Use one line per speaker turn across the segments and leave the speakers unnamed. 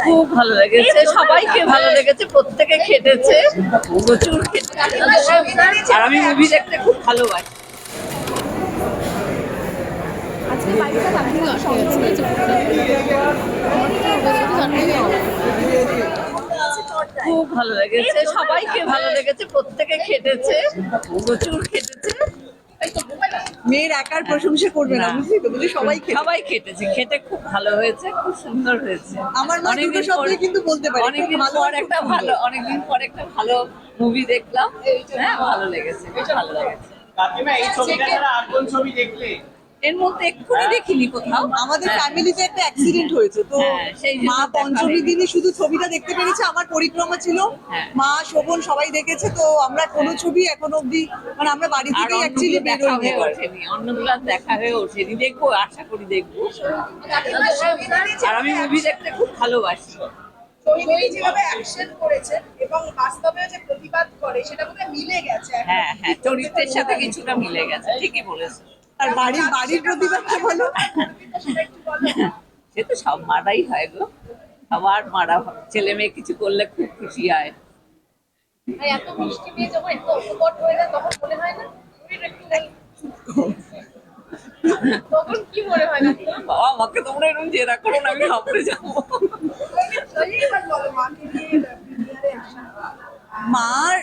খুব ভালো লেগেছে, সবাইকে ভালো লেগেছে, প্রত্যেকে খেটেছে, প্রচুর খেটেছে। আর আমি মুভি দেখতে খুব ভালোবাসি। খুব ভালো লেগেছে, সবাইকে ভালো লেগেছে, প্রত্যেকে খেটেছে, প্রচুর খেটেছে।
মেয়ের একার প্রশংসা করবে না, বুঝলি তো, বুঝলি
সবাই খেটেছে, খেটে খুব ভালো হয়েছে, খুব সুন্দর হয়েছে।
আমার মা দুটো শব্দই কিন্তু বলতে পারে,
অনেকদিন পর একটা ভালো, অনেকদিন পর একটা ভালো মুভি দেখলাম। হ্যাঁ, ভালো লেগেছে, বেশ ভালো লেগেছে।
কাকিমা, এই ছবিটা ছাড়া আর কোন ছবি দেখলে?
এর মধ্যে এক্ষুনি দেখিনি কোথাও।
আমাদের ফ্যামিলিতে একটা অ্যাক্সিডেন্ট হয়েছে তো
সেই জন্য
মা পঞ্চমী দিনই শুধু ছবিটা দেখতে পেরেছে। আমার পরিক্রমা ছিল, মা শোভন সবাই দেখেছে, তো আমরা কোনো ছবি এখনো অব্দি মানে আমরা বাড়ি
আর
থেকেই অ্যাকচুয়ালি
দেখা
বেরোইনি।
হয়ে ওঠেনি, অন্যগুলো আর দেখা হয়ে ওঠেনি, দেখবো, আশা করি দেখবো। আর আমি মুভি দেখতে খুব ভালোবাসি।
যেভাবে অ্যাকশন করেছে এবং বাস্তবে যে প্রতিবাদ করে সেটা বোধহয় মিলে গেছে।
হ্যাঁ হ্যাঁ, চরিত্রের সাথে কিছুটা মিলে গেছে, ঠিকই বলেছো।
আর বাড়ির প্রতিবাদটা বলো।
সে তো সব মারাই হয় গো, সবার মারা হয়, ছেলে মেয়ে কিছু করলে খুব খুশি হয়।
এত মিষ্টি মেয়ে যখন এত অপকট হয়ে যায় তখন মনে হয় না তখন কি মনে হয় না
বাবা, আমাকে তোমরা এরকম জেরা করো না, আমি ভাবতে যাবো।
মার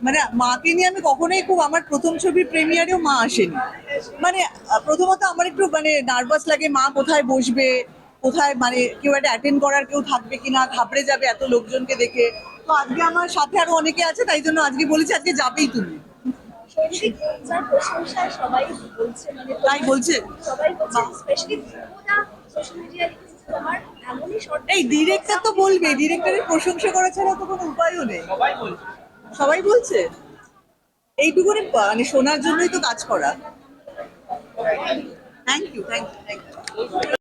মানে মাকে নিয়ে আমি কখনোই খুব, আমার প্রথম ছবির প্রিমিয়ারেও মা আসেনি। মানে প্রথমত আমার একটু মানে নার্ভাস লাগে, মা কোথায় বসবে, কোথায় মানে কেউ একটা অ্যাটেন্ড করার কেউ থাকবে কিনা, ঘাবড়ে যাবে এত লোকজনকে দেখে। তো আজকে আমার সাথে আরো অনেকে আছে, তাই জন্য আজকে বলেছি আজকে যাবেই তুমি।
সবাই বলছে, মানে
তাই বলছে
সবাই বলছে, স্পেশালি সোশ্যাল মিডিয়ায় তোমার এমনই শর্ট।
এই ডিরেক্টর তো বলবে, ডিরেক্টরের প্রশংসা করা ছাড়া তো কোনো উপায়ও নেই। সবাই বলছে এইটুকুনি মানে শোনার জন্যই তো কাজ করা। Thank you, thank you, thank you.